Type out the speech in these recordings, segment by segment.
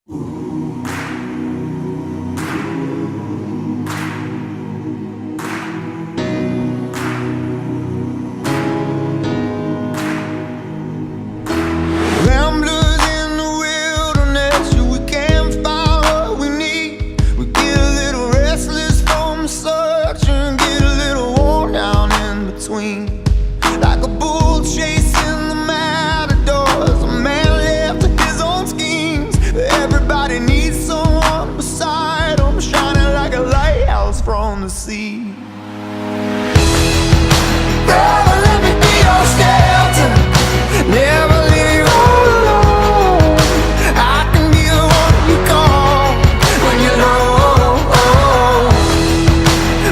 Like a bull chasing the matadors, a man left to his own schemes. Everybody needs someone beside him, shining like a lighthouse from the sea. Brother, let me be your shelter, never leave you all alone. I can be the one you call when you're low.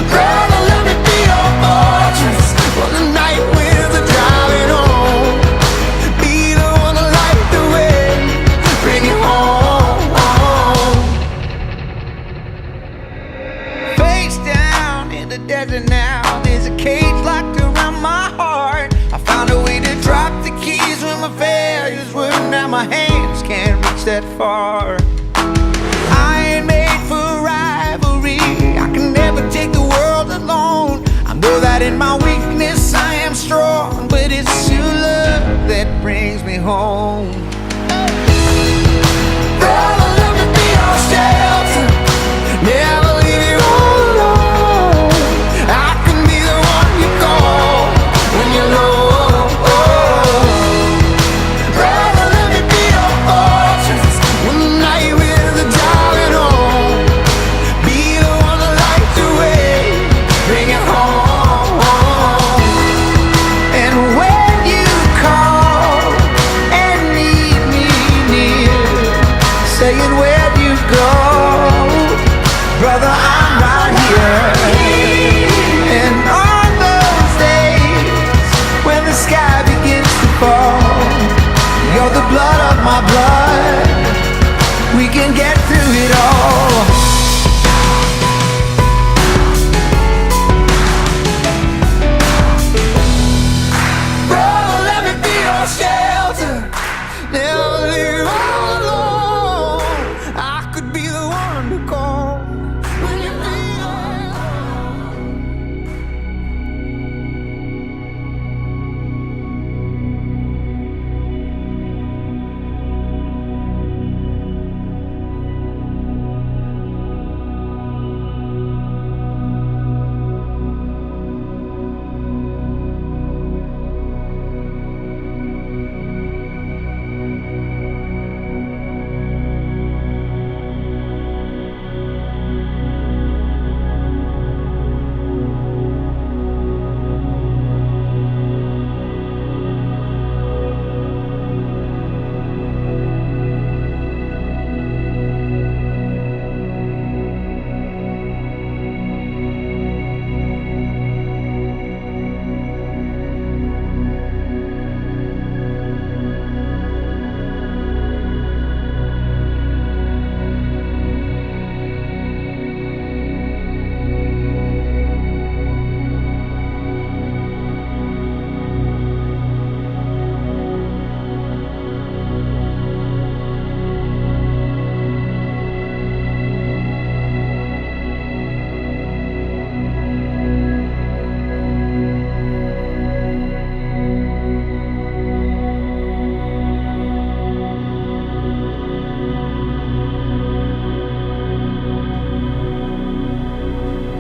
Brother, let me be your fortress when the night winds are driving on. Be the one to light the way, bring it home. Face down in the desert now, there's a cage locked around my heart. I found a way to drop the keys when my failures were. Now my hands can't reach that far. I ain't made for rivalry, I can never take the world alone. I know that in my weakness I am strong, but it's your love that brings me home. Brother, let me be your shelter, never leave you all alone. I can be the one you call when you're low. Brother, let me be your fortress when the night winds are driving on. Be the one to light the way, bring it home. And when you call and need me near, saying where'd you go, brother, I'm right here. And on those days when the sky begins to fall, you're the blood of my blood, we can get through it all. Brother, let me be your shelter, never leave you all alone. I could be the one to call when you feel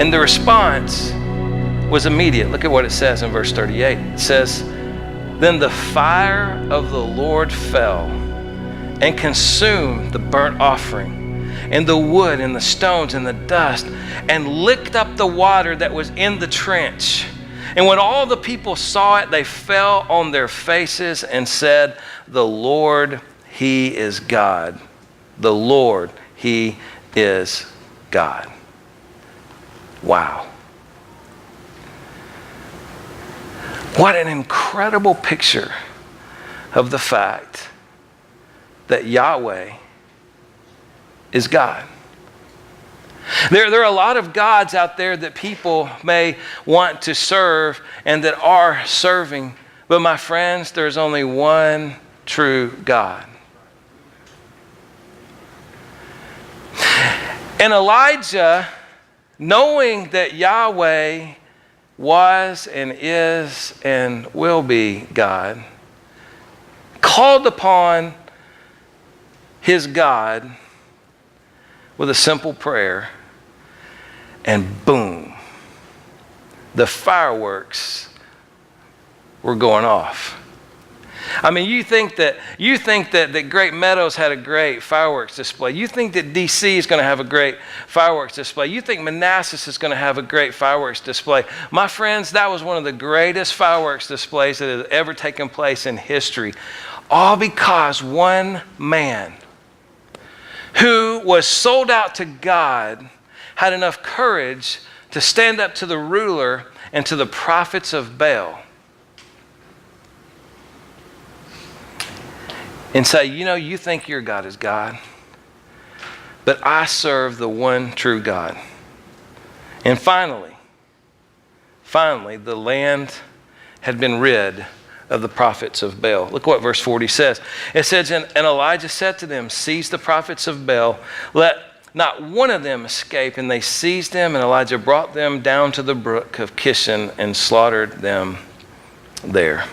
And the response was immediate. Look at what it says in verse 38. It says, then the fire of the Lord fell and consumed the burnt offering and the wood and the stones and the dust and licked up the water that was in the trench. And when all the people saw it, they fell on their faces and said, the Lord, He is God. The Lord, He is God. Wow. What an incredible picture of the fact that Yahweh is God. There are a lot of gods out there that people may want to serve and that are serving, but my friends, there's only one true God. And Elijah, knowing that Yahweh was and is and will be God, called upon his God with a simple prayer, and boom, the fireworks were going off. I mean, you think that Great Meadows had a great fireworks display. You think that DC is going to have a great fireworks display. You think Manassas is going to have a great fireworks display. My friends, that was one of the greatest fireworks displays that has ever taken place in history. All because one man who was sold out to God had enough courage to stand up to the ruler and to the prophets of Baal and say, you know, you think your God is God, but I serve the one true God. And finally, the land had been rid of the prophets of Baal. Look what verse 40 says. It says, and Elijah said to them, seize the prophets of Baal, let not one of them escape. And they seized them, and Elijah brought them down to the brook of Kishon and slaughtered them there.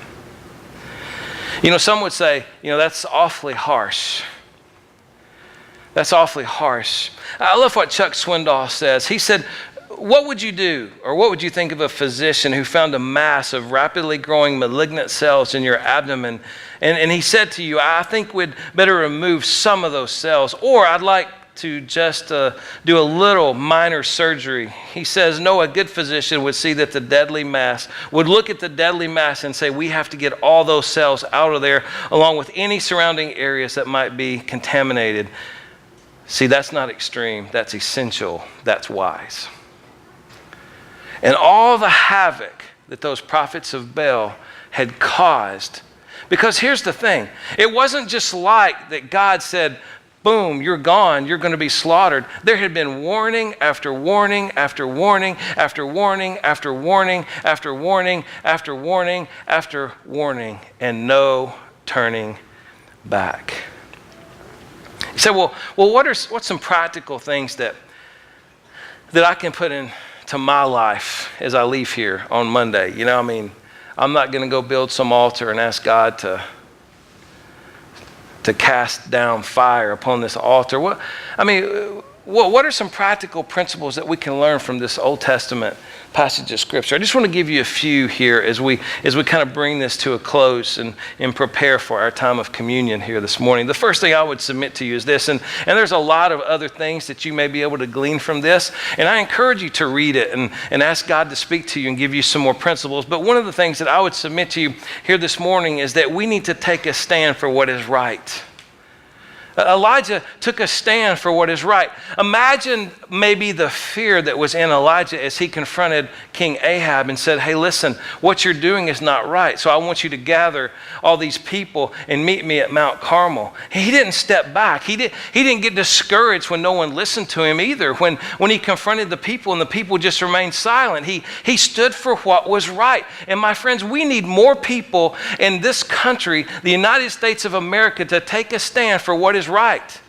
You know, some would say, you know, that's awfully harsh. That's awfully harsh. I love what Chuck Swindoll says. He said, what would you do, or what would you think of a physician who found a mass of rapidly growing malignant cells in your abdomen? And he said to you, I think we'd better remove some of those cells, or I'd like to just do a little minor surgery. He says, no, a good physician would see that the deadly mass, would look at the deadly mass and say, we have to get all those cells out of there, along with any surrounding areas that might be contaminated. See, that's not extreme. That's essential. That's wise. And all the havoc that those prophets of Baal had caused, because here's the thing, it wasn't just like that God said, boom, you're gone, you're going to be slaughtered. There had been warning after warning after warning after warning after warning after warning after warning after warning, and no turning back. You say, well, what's some practical things that I can put into my life as I leave here on Monday? You know, I mean, I'm not going to go build some altar and ask God to cast down fire upon this altar. What are some practical principles that we can learn from this Old Testament passage of Scripture? I just want to give you a few here as we kind of bring this to a close and prepare for our time of communion here this morning. The first thing I would submit to you is this, and there's a lot of other things that you may be able to glean from this, and I encourage you to read it and ask God to speak to you and give you some more principles. But one of the things that I would submit to you here this morning is that we need to take a stand for what is right. Elijah took a stand for what is right. Imagine maybe the fear that was in Elijah as he confronted King Ahab and said, hey, listen, what you're doing is not right. So I want you to gather all these people and meet me at Mount Carmel. He didn't step back. He didn't get discouraged when no one listened to him either. When he confronted the people and the people just remained silent, he stood for what was right. And my friends, we need more people in this country, the United States of America, to take a stand for what is right.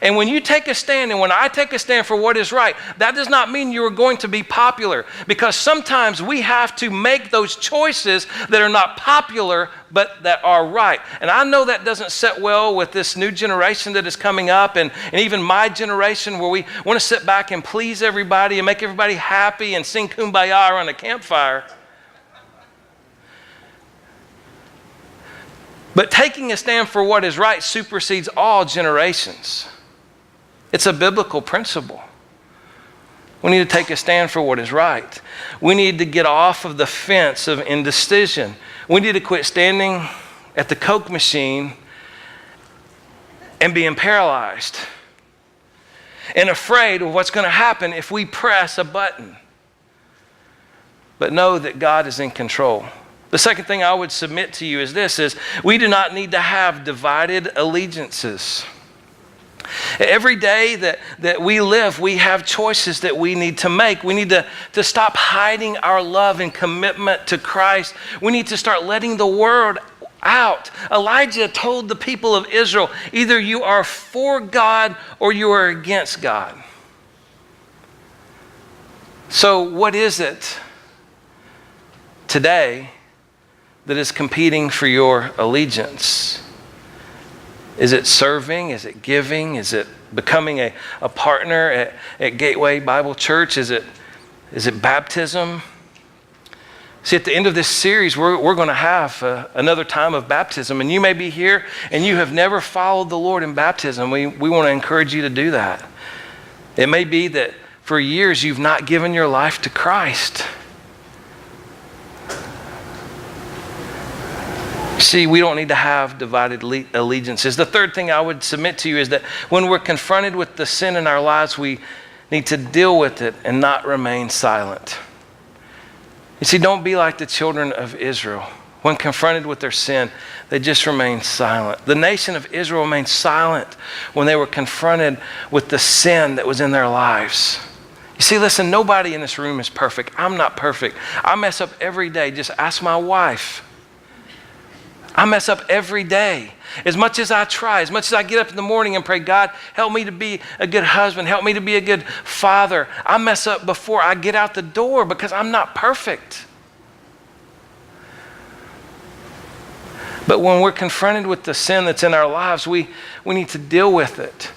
And when you take a stand, and when I take a stand for what is right, that does not mean you are going to be popular, because sometimes we have to make those choices that are not popular but that are right. And I know that doesn't sit well with this new generation that is coming up, and even my generation, where we want to sit back and please everybody and make everybody happy and sing Kumbaya around a campfire. But taking a stand for what is right supersedes all generations. It's a biblical principle. We need to take a stand for what is right. We need to get off of the fence of indecision. We need to quit standing at the Coke machine and being paralyzed and afraid of what's going to happen if we press a button. But know that God is in control. The second thing I would submit to you is this, is we do not need to have divided allegiances. Every day that we live, we have choices that we need to make. We need to stop hiding our love and commitment to Christ. We need to start letting the word out. Elijah told the people of Israel, either you are for God or you are against God. So what is it today that is competing for your allegiance? Is it serving? Is it giving? Is it becoming a partner at Gateway Bible Church? Is it baptism? See, at the end of this series, we're going to have another time of baptism. And you may be here and you have never followed the Lord in baptism. We want to encourage you to do that. It may be that for years you've not given your life to Christ. See, we don't need to have divided allegiances. The third thing I would submit to you is that when we're confronted with the sin in our lives, we need to deal with it and not remain silent. You see, don't be like the children of Israel. When confronted with their sin, they just remained silent. The nation of Israel remained silent when they were confronted with the sin that was in their lives. You see, listen, nobody in this room is perfect. I'm not perfect. I mess up every day. Just ask my wife. I mess up every day. As much as I try, as much as I get up in the morning and pray, God, help me to be a good husband, help me to be a good father, I mess up before I get out the door because I'm not perfect. But when we're confronted with the sin that's in our lives, we need to deal with it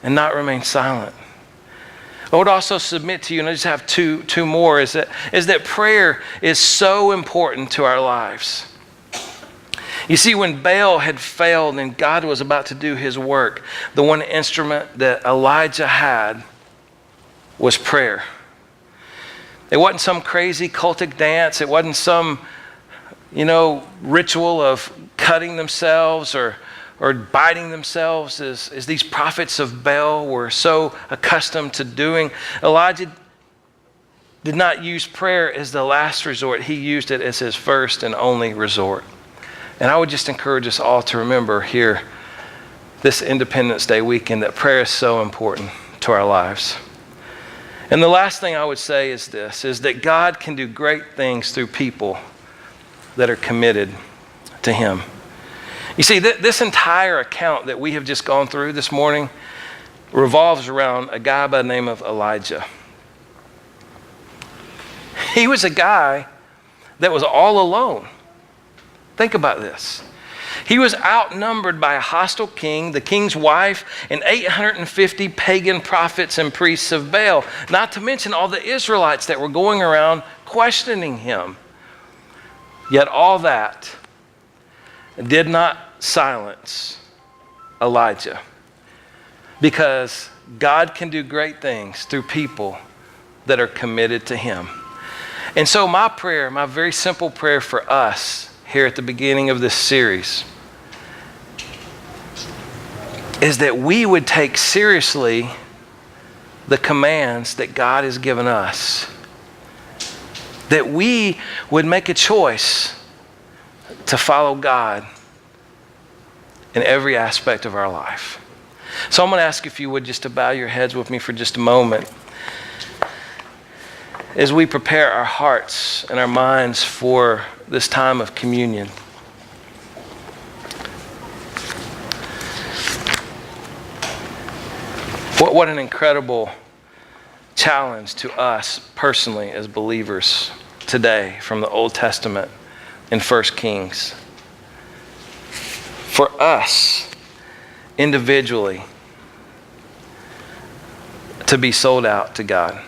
and not remain silent. I would also submit to you, and I just have two more, is that prayer is so important to our lives. You see, when Baal had failed and God was about to do his work, the one instrument that Elijah had was prayer. It wasn't some crazy cultic dance. It wasn't some, ritual of cutting themselves or biting themselves as these prophets of Baal were so accustomed to doing. Elijah did not use prayer as the last resort. He used it as his first and only resort. And I would just encourage us all to remember here this Independence Day weekend that prayer is so important to our lives. And the last thing I would say is this, is that God can do great things through people that are committed to Him. You see, this entire account that we have just gone through this morning revolves around a guy by the name of Elijah. He was a guy that was all alone. Think about this. He was outnumbered by a hostile king, the king's wife, and 850 pagan prophets and priests of Baal, not to mention all the Israelites that were going around questioning him. Yet all that did not silence Elijah, because God can do great things through people that are committed to Him. And so my prayer, my very simple prayer for us here at the beginning of this series, is that we would take seriously the commands that God has given us. That we would make a choice to follow God in every aspect of our life. So I'm going to ask if you would just to bow your heads with me for just a moment as we prepare our hearts and our minds for this time of communion. What an incredible challenge to us personally as believers today from the Old Testament in 1 Kings. For us individually to be sold out to God.